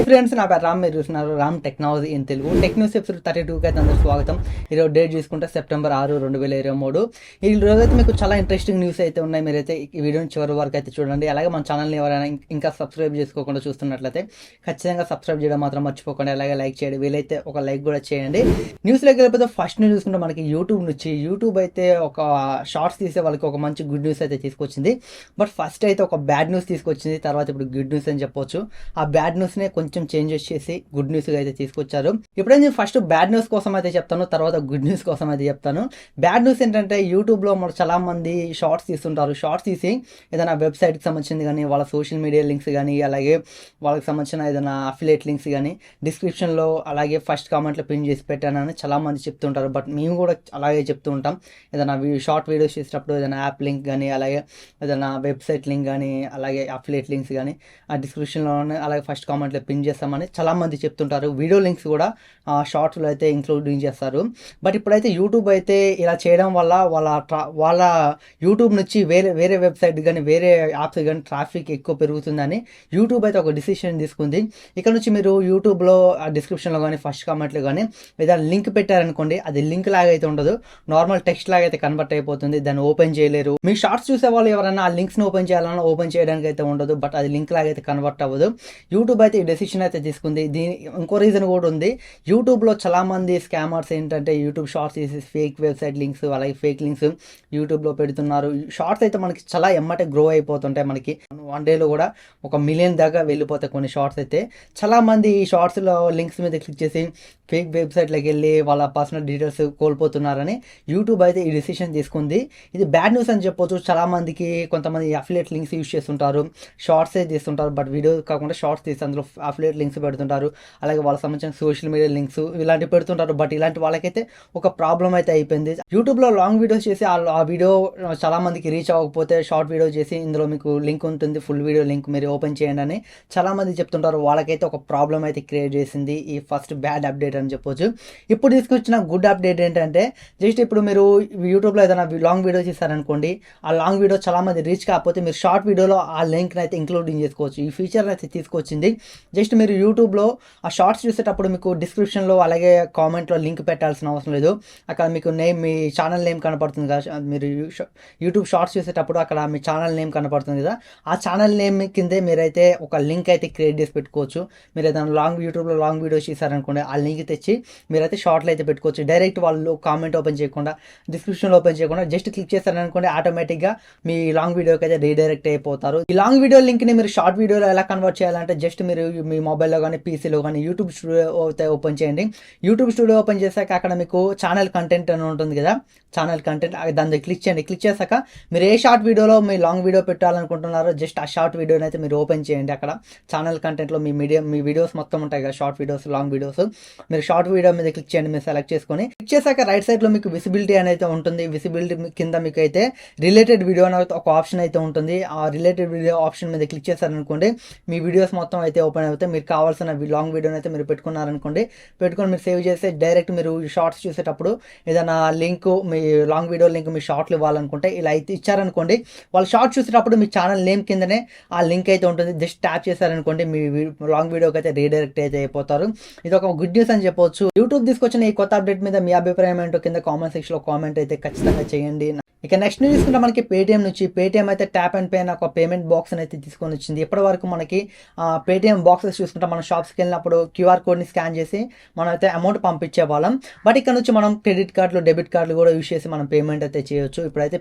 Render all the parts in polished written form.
Friends, నా పేరు రామ్. మీరు చూస్తున్నారు Ram technology in Telugu. Tech news episode 32కి అయితే అందరూ స్వాగతం. ఈరోజు డేట్ చూసుకుంటే సెప్టెంబర్ 6, 2023. ఈ రోజు అయితే మీకు చాలా ఇంట్రెస్టింగ్ న్యూస్ అయితే ఉన్నాయి. మీరైతే ఈ వీడియోని చివరి వరకు అయితే చూడండి. అలాగే మన ఛానల్ని ఎవరైనా ఇంకా సబ్స్క్రైబ్ చేసుకోకుండా చూస్తున్నట్లయితే ఖచ్చితంగా సబ్స్క్రైబ్ చేయడం మాత్రం మర్చిపోకండి. అలాగే లైక్ చేయండి, వీలైతే ఒక లైక్ కూడా చేయండి. న్యూస్లోకి వెళ్ళిపోతే ఫస్ట్ న్యూస్ చూసుకుంటే మనకి యూట్యూబ్ అయితే ఒక షార్ట్స్ తీసే వాళ్ళకి ఒక మంచి గుడ్ న్యూస్ అయితే తీసుకొచ్చింది. బట్ ఫస్ట్ అయితే ఒక బ్యాడ్ న్యూస్ తీసుకొచ్చింది, తర్వాత ఇప్పుడు గుడ్ న్యూస్ అని చెప్పొచ్చు. ఆ బ్యాడ్ న్యూస్నే కొంచెం చేంజెస్ చేసి గుడ్ న్యూస్ అయితే తీసుకొచ్చారు. ఇప్పుడైతే నేను ఫస్ట్ బ్యాడ్ న్యూస్ కోసం అయితే చెప్తాను, తర్వాత గుడ్ న్యూస్ కోసం అయితే చెప్తాను. బ్యాడ్ న్యూస్ ఏంటంటే యూట్యూబ్లో మన చాలా మంది షార్ట్స్ తీస్తుంటారు. షార్ట్స్ తీసి ఏదైనా వెబ్సైట్కి సంబంధించింది కానీ, వాళ్ళ సోషల్ మీడియా లింక్స్ కానీ, అలాగే వాళ్ళకి సంబంధించిన ఏదైనా అఫిలియేట్ లింక్స్ కానీ డిస్క్రిప్షన్లో అలాగే ఫస్ట్ కామెంట్లో పిన్ చేసి పెట్టానని చాలా మంది చెప్తుంటారు. బట్ మేము కూడా అలాగే చెప్తూ ఉంటాం. ఏదైనా షార్ట్ వీడియోస్ చేసేటప్పుడు ఏదైనా యాప్ లింక్ కానీ, అలాగే ఏదైనా వెబ్సైట్ లింక్ కానీ, అలాగే అఫిలియేట్ లింక్స్ కానీ ఆ డిస్క్రిప్షన్లోనే అలాగే ఫస్ట్ కామెంట్లో పిన్ చేస్తామని చాలా మంది చెప్తుంటారు. వీడియో లింక్స్ కూడా షార్ట్స్లో అయితే ఇంక్లూడింగ్ చేస్తారు. బట్ ఇప్పుడైతే యూట్యూబ్ అయితే ఇలా చేయడం వల్ల వాళ్ళ యూట్యూబ్ నుంచి వేరే వెబ్సైట్ కానీ, వేరే యాప్స్ కానీ ట్రాఫిక్ ఎక్కువ పెరుగుతుందని యూట్యూబ్ అయితే ఒక డిసిషన్ తీసుకుంది. ఇక్కడ నుంచి మీరు యూట్యూబ్లో డిస్క్రిప్షన్లో కానీ, ఫస్ట్ కామెంట్లో కానీ ఏదైనా లింక్ పెట్టారనుకోండి, అది లింక్ లాగా అయితే ఉండదు, నార్మల్ టెక్స్ట్ లాగా అయితే కన్వర్ట్ అయిపోతుంది. దాన్ని ఓపెన్ చేయలేరు. మీ షార్ట్స్ చూసే వాళ్ళు ఎవరైనా ఆ లింక్స్ని ఓపెన్ చేయాలన్నా ఓపెన్ చేయడానికి అయితే ఉండదు. బట్ అది లింక్ లాగా అయితే కన్వర్ట్ అవ్వదు. యూట్యూబ్ అయితే ఈ డెసిషన్ అయితే తీసుకుంది. ఇంకో రీజన్ కూడా ఉంది. యూట్యూబ్లో చాలా మంది స్కామర్స్ ఏంటంటే యూట్యూబ్ షార్ట్స్ చేసి ఫేక్ వెబ్సైట్ లింక్స్, అలాగే ఫేక్ లింక్స్ యూట్యూబ్లో పెడుతున్నారు. షార్ట్స్ అయితే మనకి చాలా ఎమ్మటే గ్రో అయిపోతుంటాయి. మనకి 1 డేలో కూడా 1 మిలియన్ దాకా వెళ్ళిపోతాయి కొన్ని షార్ట్స్ అయితే. చాలా మంది ఈ షార్ట్స్లో లింక్స్ మీద క్లిక్ చేసి ఫేక్ వెబ్సైట్లోకి వెళ్ళి వాళ్ళ పర్సనల్ డీటెయిల్స్ కోల్పోతున్నారని యూట్యూబ్ అయితే ఈ డెసిషన్ తీసుకుంది. ఇది బ్యాడ్ న్యూస్ అని చెప్పొచ్చు. చాలా మందికి కొంతమంది అఫిలియేట్ లింక్స్ యూజ్ చేస్తుంటారు, షార్ట్సే తీస్తుంటారు. బట్ వీడియో కాకుండా షార్ట్స్ తీసి అందులో అఫిలియేట్ లింక్స్ పెడుతుంటారు. అలాగే వాళ్ళకి సంబంధించిన సోషల్ మీడియా లింక్స్ ఇలాంటివి పెడుతుంటారు. బట్ ఇలాంటి వాళ్ళకైతే ఒక ప్రాబ్లం అయితే అయిపోయింది. యూట్యూబ్లో లాంగ్ వీడియోస్ చేసి ఆ వీడియో చాలా మందికి రీచ్ అవ్వకపోతే షార్ట్ వీడియో చేసి ఇందులో మీకు లింక్ ఉంటుంది, ఫుల్ వీడియో లింక్ మీరు ఓపెన్ చేయండి అని చాలా మంది చెప్తుంటారు. వాళ్ళకైతే ఒక ప్రాబ్లం అయితే క్రియేట్ చేసింది ఈ ఫస్ట్ బ్యాడ్ అప్డేట్ అని చెప్పొచ్చు. ఇప్పుడు తీసుకొచ్చిన గుడ్ అప్డేట్ ఏంటంటే, జస్ట్ ఇప్పుడు మీరు యూట్యూబ్లో ఏదైనా లాంగ్ వీడియో చేశారనుకోండి, ఆ లాంగ్ వీడియో చాలా మంది రీచ్ కాకపోతే మీరు షార్ట్ వీడియోలో ఆ లింక్ని అయితే ఇంక్లూడింగ్ చేసుకోవచ్చు. ఈ ఫీచర్ అయితే తీసుకొచ్చింది. జస్ట్ మీరు యూట్యూబ్లో ఆ షార్ట్స్ చూసేటప్పుడు మీకు డిస్క్రిప్షన్లో అలాగే కామెంట్లో లింక్ పెట్టాల్సిన అవసరం లేదు. అక్కడ మీకు మీ ఛానల్ నేమ్ కనపడుతుంది కదా. మీరు యూట్యూబ్ షార్ట్స్ చూసేటప్పుడు అక్కడ మీ ఛానల్ నేమ్ కనపడుతుంది కదా. ఆ ఛానల్ నేమ్ కిందే మీరైతే ఒక లింక్ అయితే క్రియేట్ చేసి పెట్టుకోవచ్చు. మీరు ఏదైనా యూట్యూబ్లో లాంగ్ వీడియోస్ చేశారనుకోండి, ఆ లింక్ తెచ్చి మీరైతే షార్ట్లో అయితే పెట్టుకోవచ్చు. డైరెక్ట్ వాళ్ళు కామెంట్ ఓపెన్ చేయకుండా, డిస్క్రిప్షన్లో ఓపెన్ చేయకుండా జస్ట్ క్లిక్ చేశారనుకోండి, ఆటోమేటిక్గా మీ లాంగ్ వీడియోకి అయితే రీడైరెక్ట్ అయిపోతారు. ఈ లాంగ్ వీడియో లింక్ని మీరు షార్ట్ వీడియోలో ఎలా కన్వర్ట్ చేయాలంటే, జస్ట్ మీరు మీ మొబైల్లో కానీ, పీసీలో కానీ యూట్యూబ్ స్టూడియో అయితే ఓపెన్ చేయండి. యూట్యూబ్ స్టూడియో ఓపెన్ చేశాక అక్కడ మీకు ఛానల్ కంటెంట్ అని ఉంటుంది కదా, ఛానల్ కంటెంట్ దాని దగ్గర క్లిక్ చేయండి. క్లిక్ చేశాక మీరు ఏ షార్ట్ వీడియోలో మీ లాంగ్ వీడియో పెట్టాలనుకుంటున్నారో జస్ట్ ఆ షార్ట్ వీడియోని అయితే మీరు ఓపెన్ చేయండి. అక్కడ ఛానల్ కంటెంట్లో మీ వీడియోస్ మొత్తం ఉంటాయి కదా, షార్ట్ వీడియోస్, లాంగ్ వీడియోస్. మీరు షార్ట్ వీడియో మీద క్లిక్ చేయండి. మీరు సెలెక్ట్ చేసుకొని క్లిక్ చేశాక రైట్ సైడ్లో మీకు విజిబిలిటీ అనేది ఉంటుంది. విజిబిలిటీ కింద మీకు అయితే రిలేటెడ్ వీడియో అనేది ఒక ఆప్షన్ అయితే ఉంటుంది. ఆ రిలేటెడ్ వీడియో ఆప్షన్ మీద క్లిక్ చేశారనుకోండి, మీ వీడియోస్ మొత్తం అయితే ఓపెన్ అవుతాయి. మీరు కావాల్సిన లాంగ్ వీడియోని అయితే మీరు పెట్టుకున్నారనుకోండి, పెట్టుకొని మీరు సేవ్ చేస్తే డైరెక్ట్ మీరు షార్ట్స్ చూసేటప్పుడు ఏదైనా లింక్, మీ లాంగ్ వీడియో లింక్ మీ షార్ట్లు ఇవ్వాలనుకుంటే ఇలా అయితే ఇచ్చారనుకోండి, వాళ్ళు షార్ట్ చూసేటప్పుడు మీ ఛానల్ నేమ్ కిందనే ఆ లింక్ అయితే ఉంటుంది. జస్ట్ ట్యాప్ చేశారనుకోండి, మీ లాంగ్ వీడియోకి అయితే రీడైరెక్ట్ అయితే అయిపోతారు. ఇది ఒక గుడ్ న్యూస్ అని చెప్పొచ్చు. యూట్యూబ్ తీసుకొచ్చిన ఈ కొత్త అప్డేట్ మీద మీ అభిప్రాయం ఏంటో కింద కామెంట్ సెక్షన్లో కామెంట్ అయితే ఖచ్చితంగా చేయండి. ఇక నెక్స్ట్ న్యూస్ తీసుకుంటే మనకి పేటిఎం నుంచి. పేటిఎం అయితే ట్యాప్ అండ్ పే ఒక పేమెంట్ బాక్స్ అయితే తీసుకొని వచ్చింది. ఇప్పటి వరకు మనకి పేటిఎం బాక్సెస్ చూసుకుంటే మనం షాప్స్కి వెళ్ళినప్పుడు క్యూఆర్ కోడ్ని స్కాన్ చేసి మనం అయితే అమౌంట్ పంపించే వాళ్ళం. బట్ ఇక్కడ నుంచి మనం క్రెడిట్ కార్డులు, డెబిట్ కార్డులు కూడా యూజ్ చేసి మనం పేమెంట్ అయితే చేయొచ్చు. ఇప్పుడైతే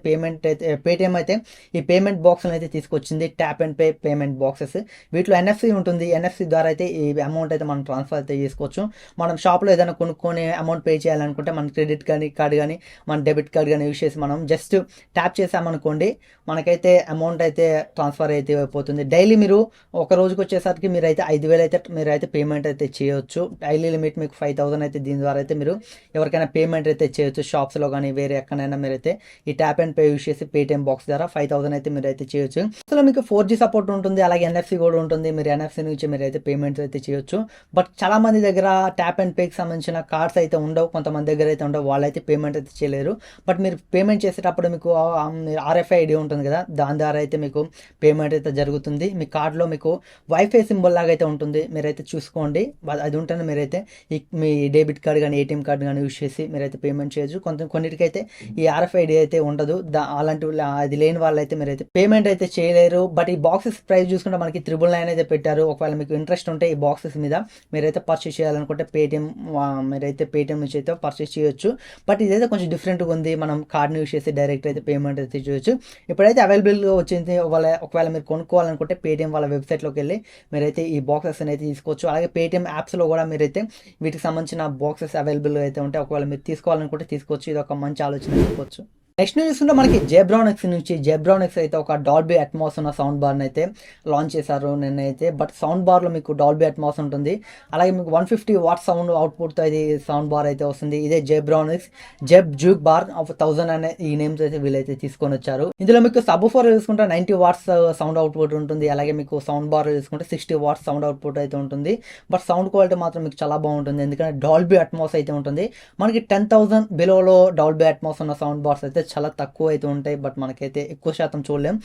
పేటిఎం అయితే ఈ పేమెంట్ బాక్స్ని అయితే తీసుకొచ్చింది, tap and pay payment boxes. వీటిలో ఎన్ఎఫ్సి ఉంటుంది. ఎన్ఎఫ్సి ద్వారా అయితే ఈ అమౌంట్ అయితే మనం ట్రాన్స్ఫర్ అయితే చేసుకోవచ్చు. మనం షాప్లో ఏదైనా కొనుక్కొని అమౌంట్ పే చేయాలనుకుంటే మన క్రెడిట్ కార్డు కానీ, మన డెబిట్ కార్డు కానీ యూజ్ చేసి మనం జస్ట్ ట్యాప్ చేసామనుకోండి, మనకైతే అమౌంట్ అయితే ట్రాన్స్ఫర్ అయితే అయిపోతుంది. డైలీ మీరు ఒక రోజుకి వచ్చేసరికి మీరైతే 5,000 అయితే మీరైతే పేమెంట్ అయితే చేయొచ్చు. డైలీ లిమిట్ మీకు 5,000 అయితే దీని ద్వారా అయితే మీరు ఎవరికైనా పేమెంట్ అయితే చేయొచ్చు. షాప్స్లో కానీ వేరే ఎక్కడైనా మీరైతే ఈ ట్యాప్ అండ్ పే యూజ్ చేసి పేటిఎం బాక్స్ ద్వారా 5,000 అయితే మీరైతే చేయొచ్చు. అసలు మీకు 4G సపోర్ట్ ఉంటుంది, అలాగే ఎన్ఎఫ్సి కూడా ఉంటుంది. మీరు ఎన్ఎఫ్సి నుంచి మీరైతే పేమెంట్స్ అయితే చేయొచ్చు. బట్ చాలా మంది దగ్గర ట్యాప్ అండ్ పేకి సంబంధించిన కార్డ్స్ అయితే ఉండవు, కొంతమంది దగ్గర అయితే ఉండవు, వాళ్ళైతే పేమెంట్ అయితే చేయలేరు. బట్ మీరు పేమెంట్ చేసేటప్పుడు మీకు RFID ఉంటుంది కదా, దాని ద్వారా అయితే మీకు పేమెంట్ అయితే జరుగుతుంది. మీ కార్డులో మీకు వైఫై సింబల్ లాగా అయితే ఉంటుంది, మీరైతే చూసుకోండి. అది ఉంటేనే మీరైతే మీ డెబిట్ కార్డ్ కానీ ఏటీఎం కార్డ్ కానీ యూస్ చేసి మీరైతే పేమెంట్ చేయొచ్చు. కొన్నిటికైతే ఈ ఆర్ఎఫ్ఐడి అయితే ఉండదు. అలాంటి అది లేని వాళ్ళైతే మీరైతే పేమెంట్ అయితే చేయలేరు. బట్ ఈ బాక్సెస్ ప్రైస్ చూసుకుంటే మనకి 999 అయితే పెట్టారు. ఒకవేళ మీకు ఇంట్రెస్ట్ ఉంటే ఈ బాక్సెస్ మీద మీరైతే పర్చేస్ చేయాలనుకుంటే మీరైతే పేటిఎం నుంచి అయితే పర్చేస్ చేయొచ్చు. బట్ ఇదైతే కొంచెం డిఫరెంట్గా ఉంది. మనం కార్డ్ని యూస్ చేసి డైరెక్ట్ అయితే పేమెంట్ అయితే చేయొచ్చు. ఇప్పుడైతే అవైలబుల్గా వచ్చింది. ఒకవేళ మీరు కొనుక్కోవాలనుకుంటే పేటిఎం వాళ్ళ వెబ్సైట్లోకి వెళ్ళి మీరైతే ఈ బాక్సెస్ అయితే తీసుకోవచ్చు. అలాగే పేటిఎం యాప్స్లో కూడా మీరైతే వీటికి సంబంధించిన బాక్సెస్ అవైలబుల్గా అయితే ఉంటాయి. ఒకవేళ మీరు తీసుకోవాలనుకుంటే తీసుకోవచ్చు. ఇది ఒక మంచి ఆలోచన చెప్పుకోవచ్చు. నెక్స్ట్ చూసుకుంటే మనకి జెబ్రానిక్స్ నుంచి జెబ్రానిక్స్ అయితే ఒక డాల్బీ అట్మాస్ ఉన్న సౌండ్ బార్ని అయితే లాంచ్ చేశారు నిన్నైతే. బట్ సౌండ్ బార్లో మీకు డాల్బీ అట్మాస్ ఉంటుంది. అలాగే మీకు 150 వాట్ సౌండ్ అవుట్పుట్తో ఇది సౌండ్ బార్ అయితే వస్తుంది. ఇదే జెబ్రానిక్స్ జూక్ బార్ ఆఫ్ 1000 అనే ఈ నేమ్స్ అయితే వీళ్ళైతే తీసుకొని వచ్చారు. ఇందులో మీకు సబ్ ఫోర్ చూసుకుంటే 90 వాట్స్ సౌండ్ అవుట్పుట్ ఉంటుంది. అలాగే మీకు సౌండ్ బార్ చూసుకుంటే 60 వాట్స్ సౌండ్ అవుట్పుట్ అయితే ఉంటుంది. బట్ సౌండ్ క్వాలిటీ మాత్రం మీకు చాలా బాగుంటుంది, ఎందుకంటే డాల్బీ అట్మాస్ అయితే ఉంటుంది. మనకి 10,000 బిలోలో డాల్బీ అట్మాస్ ఉన్న సౌండ్ బార్స్ అయితే చాలా తక్కువ అయితే ఉంటాయి. బట్ మనకైతే ఎక్కువ శాతం చూడలేం.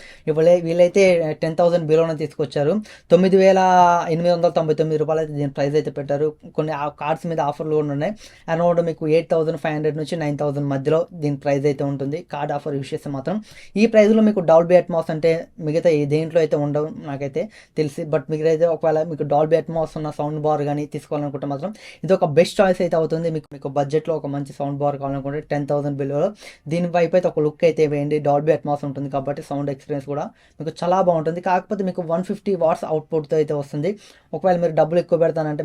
వీళ్ళైతే 10,000 బిలోనే తీసుకొచ్చారు. 9,899 రూపాయలు అయితే దీని ప్రైస్ అయితే పెట్టారు. కొన్ని కార్డ్స్ మీద ఆఫర్లు కూడా ఉన్నాయి. అరౌండ్ మీకు 8,500 నుంచి 9,000 మధ్యలో దీని ప్రైస్ అయితే ఉంటుంది. కార్డ్ ఆఫర్ యూస్ చేస్తే మాత్రం ఈ ప్రైస్లో మీకు డాల్బీ అట్మాస్ అంటే మిగతా దేంట్లో అయితే ఉండవు నాకైతే తెలిసి. బట్ మీరైతే ఒకవేళ మీకు డాల్బీ అట్మాస్ ఉన్న సౌండ్ బార్ కానీ తీసుకోవాలనుకుంటే మాత్రం ఇది ఒక బెస్ట్ చాయిస్ అయితే అవుతుంది. మీకు బడ్జెట్లో ఒక మంచి సౌండ్ బార్ కావాలనుకుంటే 10,000 బిలోలో దీని వైపు అయితే ఒక లుక్ అయితే వేయండి. డాల్బీ అట్మాస్ ఉంటుంది కాబట్టి సౌండ్ ఎక్స్పీరియన్స్ కూడా మీకు చాలా బాగుంటుంది. కాకపోతే మీకు 150 వాట్స్ అవుట్పుట్తో అయితే వస్తుంది. ఒకవేళ మీరు డబ్బులు ఎక్కువ పెడతానంటే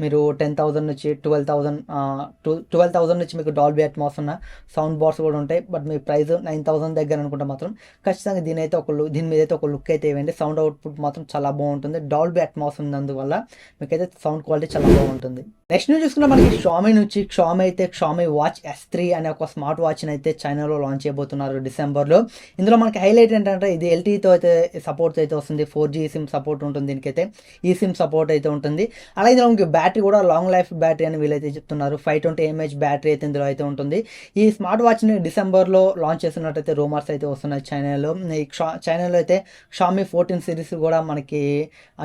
మీరు 10,000 నుంచి 12,000 నుంచి మీకు డాల్బీ అట్మాస్ ఉన్న సౌండ్ బార్స్ కూడా ఉంటాయి. బట్ మీ ప్రైస్ 9,000 దగ్గర అనుకుంటే మాత్రం ఖచ్చితంగా దీని మీద అయితే ఒక లుక్ అయితే వేయండి. సౌండ్ అవుట్పుట్ మాత్రం చాలా బాగుంటుంది. డాల్బీ అట్మాస్ ఉన్నందువల్ల మీకైతే సౌండ్ క్వాలిటీ చాలా బాగుంటుంది. నెక్స్ట్ చూసుకుంటే మనకి షామీ వాచ్ S3 అనే ఒక స్మార్ట్ వాచ్ని అయితే చైనాలో లాంచ్ చేయబోతున్నారు డిసెంబర్లో. ఇందులో మనకి హైలైట్ ఏంటంటే ఇది LTEతో అయితే సపోర్ట్ అయితే వస్తుంది. 4G సిమ్ సపోర్ట్ ఉంటుంది దీనికైతే. ఈ సిమ్ సపోర్ట్ అయితే ఉంటుంది. అలాగే ఇందులో మనకి బ్యాటరీ కూడా లాంగ్ లైఫ్ బ్యాటరీ అని వీళ్ళైతే చెప్తున్నారు. 520 mAh బ్యాటరీ అయితే ఇందులో అయితే ఉంటుంది. ఈ స్మార్ట్ వాచ్ని డిసెంబర్లో లాంచ్ చేస్తున్నట్టయితే రూమర్స్ అయితే వస్తున్నాయి చైనాలో. చైనాలో అయితే Xiaomi 14 సిరీస్ కూడా మనకి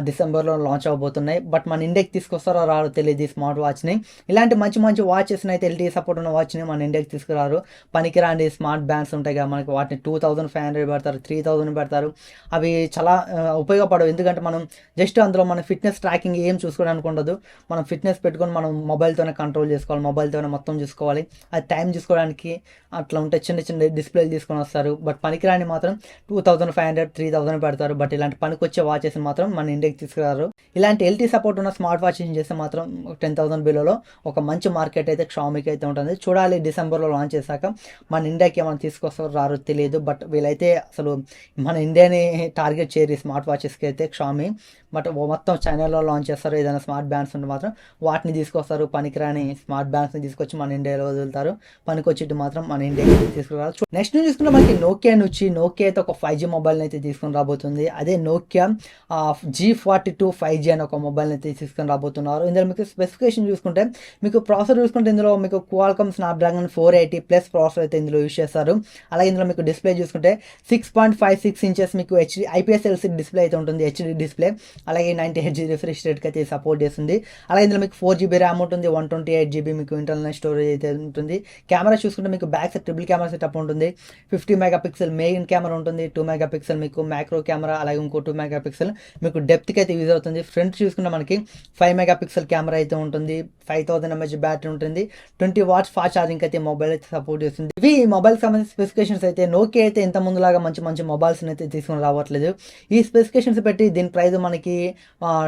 డిసెంబర్లో లాంచ్ అవబోతున్నాయి. బట్ మన ఇండియాకి తీసుకొస్తారో రారో తెలియదు ఈ స్మార్ట్ వాచ్ని. ఇలాంటి మంచి వాచెస్ని అయితే LTE సపోర్ట్ ఉన్న వాచ్ని మన ఇండియాకి తీసుకురారు. పనికిరాండి స్మార్ట్ బ్యాండ్స్ ఉంటాయి కదా మనకి, వాటిని 2,500 పెడతారు, 3,000 పెడతారు. అవి చాలా ఉపయోగపడవు. ఎందుకంటే మనం జస్ట్ అందులో మన ఫిట్నెస్ ట్రాకింగ్ ఏం చూసుకోవడానికి ఉండదు. మనం ఫిట్నెస్ పెట్టుకొని మనం మొబైల్తోనే కంట్రోల్ చేసుకోవాలి, మొబైల్తోనే మొత్తం చూసుకోవాలి. అది టైం చూసుకోవడానికి అట్లా ఉంటే చిన్న డిస్ప్లేలు తీసుకొని వస్తారు. బట్ పనికిరాని మాత్రం 2,500, 3,000 పెడతారు. బట్ ఇలాంటి పనికొచ్చే వాచెస్ మాత్రం మన ఇండియాకి తీసుకురారు. ఇలాంటి LTE సపోర్ట్ ఉన్న స్మార్ట్ వాచెస్ చేస్తే మాత్రం 10,000 బిలోలో ఒక మంచి మార్కెట్ అయితే Xiaomiకి అయితే ఉంటుంది. చూడాలి డిసెంబర్లో లాంచ్ చేశాక మన ఇండియాకి ఏమైనా తీసుకొస్తారో రారో తెలియదు. బట్ వీళ్ళైతే అసలు మన ఇండియాని టార్గెట్ చేయరు స్మార్ట్ వాచెస్కి అయితే Xiaomi. బట్ మొత్తం చైనాలో లాంచ్ చేస్తారు. ఏదైనా స్మార్ట్ బ్యాండ్స్ ఉంటే మాత్రం వాటిని తీసుకొస్తారు. పనికిరాని స్మార్ట్ బ్యాండ్స్ని తీసుకొచ్చి మన ఇండియాలో వదులుతారు. పనికొచ్చి మాత్రం మన ఇండియాకి తీసుకురావాలి. నెక్స్ట్ చూసుకుంటే మనకి నోకియా అయితే ఒక 5G మొబైల్ని అయితే తీసుకొని రాబోతుంది. అదే నోకియా G42 5G అనే ఒక మొబైల్ని అయితే తీసుకొని రాబోతున్నారు. ఇందులో మీకు స్పెసిఫికేషన్ చూసుకుంటే మీకు ప్రాసెసర్ చూసుకుంటే ఇందులో మీకు క్వాల్కమ్ స్నాప్డ్రాగన్ 480+ ప్రాసెసర్ అయితే ఇందులో యూస్ చేస్తారు. అలాగే ఇందులో మీకు డిస్ప్లే చూసుకుంటే 6.56 ఇంచెస్ మీకు IPS LCD డిస్ప్లే అయితే ఉంటుంది, HD డిస్ప్లే. అలాగే 90Hz రిఫ్రెష్ రేట్కి అయితే సపోర్ట్ చేస్తుంది. అలాగే ఇందులో మీకు 4GB ర్యామ్ ఉంటుంది, 128GB మీకు ఇంటర్నల్ స్టోరేజ్ అయితే ఉంటుంది. కెమెరా చూసుకుంటే మీకు back side triple camera setup ఉంటుంది. 50 మెగాపిక్సెల్ మెయిన్ కెమెరా ఉంటుంది, 2 మెగాపిక్సెల్ మీకు మ్యాక్రో కెమెరా, అలాగే ఇంకో 2 మెగాపిక్సెల్ మీకు డెప్త్కి అయితే యూజ్ అవుతుంది. ఫ్రంట్ చూసుకుంటే మనకి 5 మెగాపిక్సెల్ కెమెరా అయితే ఉంటుంది, 5,000 mAh బ్యాటరీ ఉంటుంది, 20 వాట్స్ ఫాస్ట్ ఛార్జింగ్ అయితే మొబైల్ అయితే సపోర్ట్ చేస్తుంది. ఇవి ఈ మొబైల్కి సంబంధించిన స్పెసిఫికేషన్స్ అయితే. నోకియా అయితే ఇంత ముందులాగా మంచి మొబైల్స్ అయితే తీసుకుని రావట్లేదు. ఈ స్పెసిఫికేషన్స్ పెట్టి దీని ప్రైస్ మనకి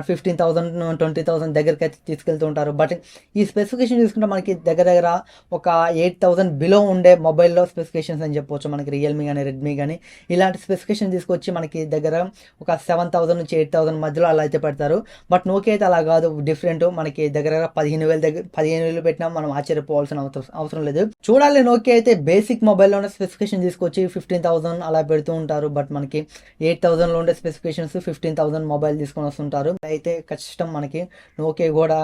15,000, 20,000 దగ్గరికి అయితే తీసుకెళ్తూ ఉంటారు. బట్ ఈ స్పెసిఫికేషన్ చూసుకుంటే మనకి దగ్గర ఒక 8,000 బిలో ఉండే మొబైల్లో స్పెసిఫికేషన్స్ అని చెప్పవచ్చు. మనకి రియల్మీ కానీ రెడ్మీ కానీ ఇలాంటి స్పెసిఫికేషన్ తీసుకొచ్చి మనకి దగ్గర ఒక 7,000 నుంచి 8,000 మధ్యలో అలా అయితే పెడతారు. బట్ నోకియా అయితే అలా కాదు, డిఫరెంట్. మనకి దగ్గర 15,000 పెట్టినా మనం ఆశ్చర్యపోవాల్సిన అవసరం లేదు. చూడాలి, నోకియా అయితే బేసిక్ మొబైల్లోనే స్పెసిఫికేషన్ తీసుకొచ్చి 15,000 అలా పెడుతూ ఉంటారు. బట్ మనకి 8,000లో ఉండే స్పెసిఫికేషన్స్ 15,000 మొబైల్ తీసుకొని వస్తుంటారు. అయితే కష్టం మనకి నోకియా కూడా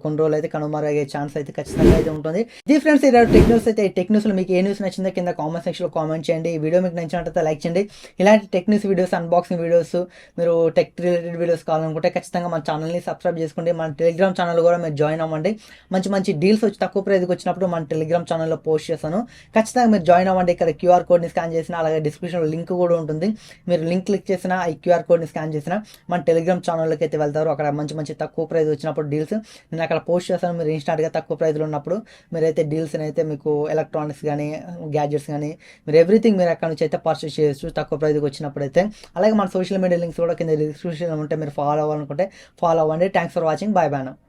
కొన్ని రోజులు అయితే కనుమరుగయ్యే ఛాన్స్ అయితే ఖచ్చితంగా అయితే ఉంటుంది. ఇది ఫ్రెండ్స్ ఈరోజు టెక్ న్యూస్ అయితే. ఈ టెక్ న్యూస్లో మీకు ఏ న్యూస్ నచ్చిందో కింద కామెంట్ సెక్షన్లో కామెంట్ చేయండి. ఈ వీడియో మీకు నచ్చినట్లయితే లైక్ చేయండి. ఇలాంటి tech news videos, unboxing videos, మీరు టెక్ రిలేటెడ్ వీడియోస్ కావాలనుకుంటే ఖచ్చితంగా మన ఛానల్ని సబ్స్క్రైబ్ చేసుకోండి. మన టెలిగ్రామ్ ఛానల్ కూడా మీరు జాయిన్ అవ్వండి. మంచి మంచి డీల్స్ వచ్చి తక్కువ ప్రైస్కి వచ్చినప్పుడు మన టెలిగ్రామ్ ఛానల్లో పోస్ట్ చేస్తాను. ఖచ్చితంగా మీరు జాయిన్ అవ్వండి. ఇక్కడ క్యూఆర్ కోడ్ని స్కాన్ చేసిన, అలాగే డిస్క్రిప్షన్లో లింక్ కూడా ఉంటుంది. మీరు లింక్ క్లిక్ చేసినా, ఈ క్యూఆర్ కోడ్ని స్కాన్ చేసినా మన టెలిగ్రామ్ ఛానల్లోకి అయితే వెళ్తారు. అక్కడ మంచి మంచి తక్కువ ప్రైస్ వచ్చినప్పుడు డీల్స్ నేను అక్కడ పోస్ట్ చేస్తాను. మీరు ఇన్స్టాంట్గా తక్కువ ప్రైస్లో ఉన్నప్పుడు మీరైతే డీల్స్ని అయితే మీకు ఎలక్ట్రానిక్స్ కానీ, గ్యాడ్జెట్స్ కానీ, మీరు ఎవ్రీథింగ్ మీరు అక్కడ నుంచి అయితే పర్చేస్ చేయొచ్చు తక్కువ ప్రైస్కి వచ్చినప్పుడు అయితే. అలాగే మన సోషల్ మీడియా లింక్స్ కూడా కింద డిస్క్రిప్షన్లో ఉంటే మీరు ఫాలో అవ్వాలనుకుంటే ఫాలో అవ్వండి. Thanks for watching. Bye bye.